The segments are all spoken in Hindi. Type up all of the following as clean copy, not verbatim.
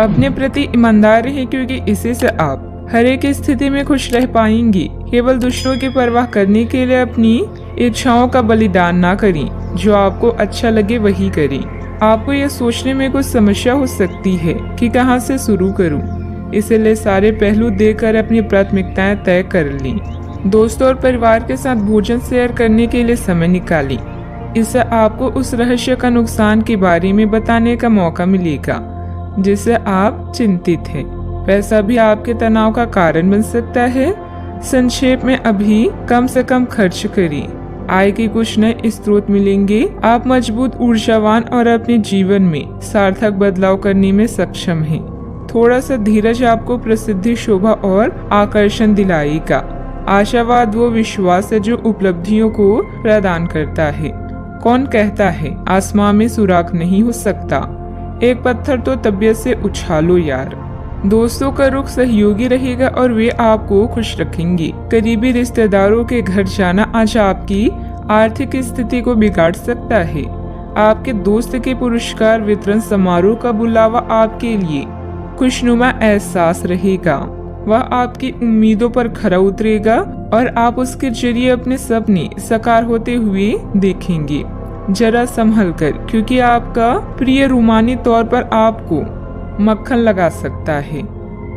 अपने प्रति ईमानदार रहें, क्योंकि इसी से आप हर एक स्थिति में खुश रह पाएंगी। केवल दूसरों की परवाह करने के लिए अपनी इच्छाओं का बलिदान ना करें। जो आपको अच्छा लगे वही करें। आपको यह सोचने में कुछ समस्या हो सकती है कि कहां से शुरू करूं, इसलिए सारे पहलू देखकर अपनी प्राथमिकताएं तय कर लें। दोस्तों और परिवार के साथ भोजन शेयर करने के लिए समय निकालें। इससे आपको उस रहस्य का नुकसान के बारे में बताने का मौका मिलेगा जिससे आप चिंतित हैं। पैसा भी आपके तनाव का कारण बन सकता है। संक्षेप में अभी कम से कम खर्च करिए। आय के कुछ नए स्रोत मिलेंगे। आप मजबूत, ऊर्जावान और अपने जीवन में सार्थक बदलाव करने में सक्षम हैं। थोड़ा सा धीरज आपको प्रसिद्धि, शोभा और आकर्षण दिलाएगा। आशावाद वो विश्वास है जो उपलब्धियों को प्रदान करता है। कौन कहता है आसमां में सुराग नहीं हो सकता, एक पत्थर तो तबीयत से उछालो यार। दोस्तों का रुख सहयोगी रहेगा और वे आपको खुश रखेंगे। करीबी रिश्तेदारों के घर जाना आज आपकी आर्थिक स्थिति को बिगाड़ सकता है। आपके दोस्त के पुरस्कार वितरण समारोह का बुलावा आपके लिए खुशनुमा एहसास रहेगा। वह आपकी उम्मीदों पर खरा उतरेगा और आप उसके जरिए अपने सपने साकार होते हुए देखेंगे। जरा संभल कर, क्योंकि आपका प्रिय रूमानी तौर पर आपको मक्खन लगा सकता है।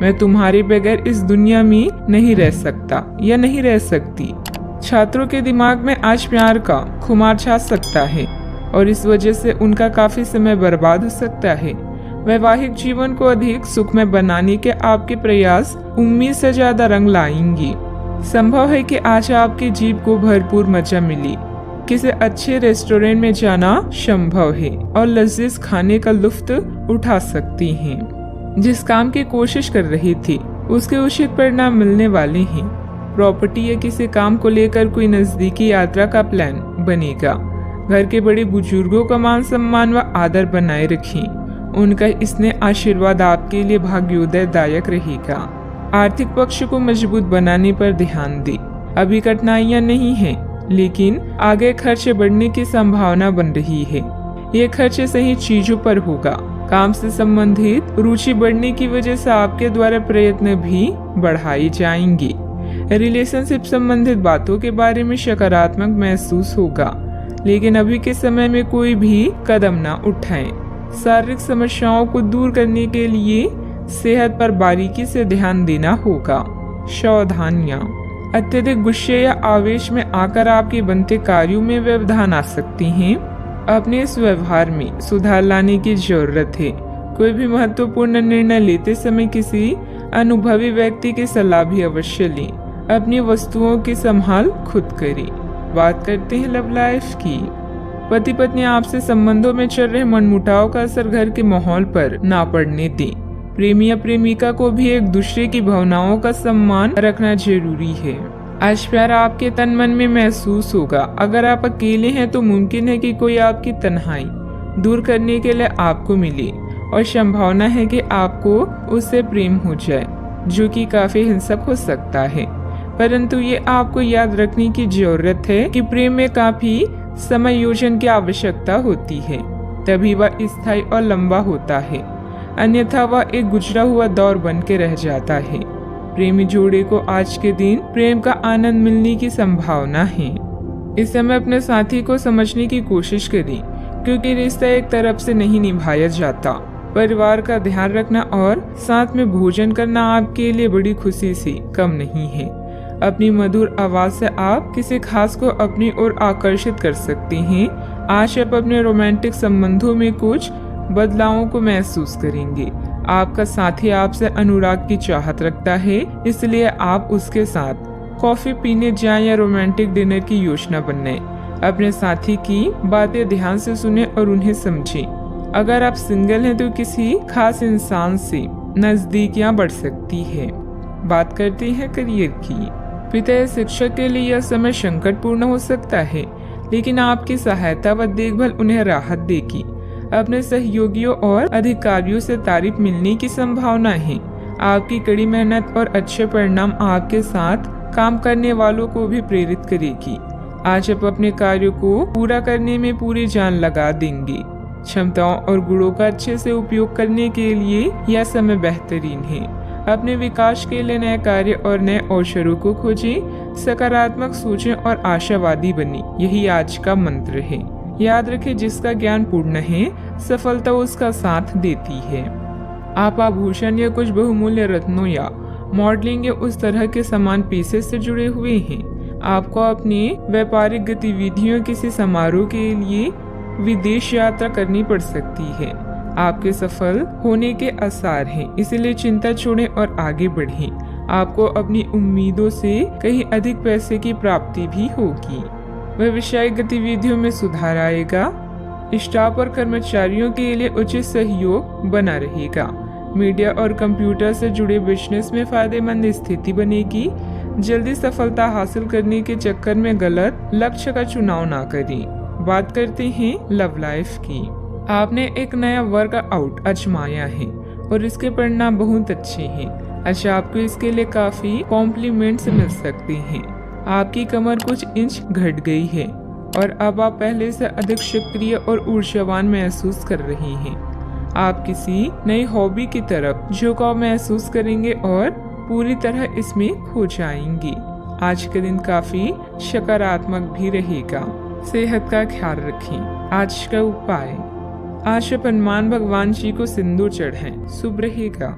मैं तुम्हारे बगैर इस दुनिया में नहीं रह सकता या नहीं रह सकती। छात्रों के दिमाग में आज प्यार का खुमार छा सकता है और इस वजह से उनका काफी समय बर्बाद हो सकता है। वैवाहिक जीवन को अधिक सुखमय बनाने के आपके प्रयास उम्मीद से ज्यादा रंग लाएंगे। संभव है कि आज आपकी जीभ को भरपूर मजा मिले। किसी अच्छे रेस्टोरेंट में जाना संभव है और लजीज खाने का लुत्फ उठा सकती हैं। जिस काम की कोशिश कर रही थी उसके उचित परिणाम मिलने वाले हैं। प्रॉपर्टी या किसी काम को लेकर कोई नजदीकी यात्रा का प्लान बनेगा। घर के बड़े बुजुर्गों का मान सम्मान व आदर बनाए रखें। उनका स्नेह आशीर्वाद आपके लिए भाग्योदयदायक रहेगा। आर्थिक पक्ष को मजबूत बनाने पर ध्यान दें। अभी कठिनाइयां नहीं हैं, लेकिन आगे खर्चे बढ़ने की संभावना बन रही है। ये खर्चे सही चीजों पर होगा। काम से संबंधित रुचि बढ़ने की वजह से आपके द्वारा प्रयत्न भी बढ़ाई जाएंगे। रिलेशनशिप संबंधित बातों के बारे में सकारात्मक महसूस होगा, लेकिन अभी के समय में कोई भी कदम ना उठाएं। शारीरिक समस्याओं को दूर करने के लिए सेहत पर बारीकी से ध्यान देना होगा। सावधानियां, अत्यधिक गुस्से या आवेश में आकर आपके बनते कार्यों में व्यवधान आ सकती हैं। अपने इस व्यवहार में सुधार लाने की जरूरत है। कोई भी महत्वपूर्ण निर्णय लेते समय किसी अनुभवी व्यक्ति की सलाह भी अवश्य लें। अपनी वस्तुओं की संभाल खुद करें। बात करते हैं लव लाइफ की। पति पत्नी आपसे संबंधों में चल रहे मनमुटाव का असर घर के माहौल पर ना पड़ने दें। प्रेमी या प्रेमिका को भी एक दूसरे की भावनाओं का सम्मान रखना जरूरी है। आज प्यार आपके तन मन में महसूस होगा। अगर आप अकेले हैं तो मुमकिन है कि कोई आपकी तन्हाई दूर करने के लिए आपको मिले और संभावना है कि आपको उससे प्रेम हो जाए, जो कि काफी हिंसक हो सकता है। परंतु ये आपको याद रखने की जरूरत है कि प्रेम में काफी समायोजन की आवश्यकता होती है, तभी वह स्थायी और लंबा होता है। अन्यथा वह एक गुजरा हुआ दौर बन के रह जाता है। प्रेमी जोड़े को आज के दिन प्रेम का आनंद मिलने की संभावना है। इस समय अपने साथी को समझने की कोशिश करें, क्योंकि रिश्ता एक तरफ से नहीं निभाया जाता। परिवार का ध्यान रखना और साथ में भोजन करना आपके लिए बड़ी खुशी से कम नहीं है। अपनी मधुर आवाज से आप किसी खास को अपनी ओर आकर्षित कर सकते हैं। आज आप अपने रोमांटिक संबंधों में कुछ बदलावों को महसूस करेंगे। आपका साथी आपसे अनुराग की चाहत रखता है, इसलिए आप उसके साथ कॉफी पीने जाएं या रोमांटिक डिनर की योजना बनाएं। अपने साथी की बातें ध्यान से सुने और उन्हें समझें। अगर आप सिंगल हैं तो किसी खास इंसान से नजदीकियां बढ़ सकती है। बात करते हैं करियर की। पिता या शिक्षक के लिए यह समय संकटपूर्ण हो सकता है, लेकिन आपकी सहायता व देखभाल उन्हें राहत देगी। अपने सहयोगियों और अधिकारियों से तारीफ मिलने की संभावना है। आपकी कड़ी मेहनत और अच्छे परिणाम आपके साथ काम करने वालों को भी प्रेरित करेगी। आज आप अपने कार्यों को पूरा करने में पूरी जान लगा देंगे। क्षमताओं और गुणों का अच्छे से उपयोग करने के लिए यह समय बेहतरीन है। अपने विकास के लिए नए कार्य और नए अवसरों को खोजें, सकारात्मक सोचें और आशावादी बने। यही आज का मंत्र है। याद रखें, जिसका ज्ञान पूर्ण है, सफलता उसका साथ देती है। आप आभूषण या कुछ बहुमूल्य रत्नों या मॉडलिंग या उस तरह के समान पेशे से जुड़े हुए हैं। आपको अपनी व्यापारिक गतिविधियों किसी समारोह के लिए विदेश यात्रा करनी पड़ सकती है। आपके सफल होने के आसार हैं, इसलिए चिंता छोड़ें और आगे बढ़ें। आपको अपनी उम्मीदों से कहीं अधिक पैसे की प्राप्ति भी होगी। व्यवसायिक गतिविधियों में सुधार आएगा। स्टाफ और कर्मचारियों के लिए उचित सहयोग बना रहेगा। मीडिया और कंप्यूटर से जुड़े बिजनेस में फायदेमंद स्थिति बनेगी। जल्दी सफलता हासिल करने के चक्कर में गलत लक्ष्य का चुनाव ना करें। बात करते हैं लव लाइफ की। आपने एक नया वर्कआउट आजमाया है और इसके परिणाम बहुत अच्छे हैं। अच्छा, आपको इसके लिए काफी कॉम्प्लीमेंट्स मिल सकते हैं। आपकी कमर कुछ इंच घट गई है और अब आप पहले से अधिक सक्रिय और ऊर्जावान महसूस कर रहे हैं। आप किसी नई हॉबी की तरफ झुकाव महसूस करेंगे और पूरी तरह इसमें खो जाएंगे। आज का दिन काफी सकारात्मक भी रहेगा। सेहत का ख्याल रखें। आज का उपाय, आज हनुमान भगवान जी को सिंदूर चढ़ाएं, शुभ रहेगा।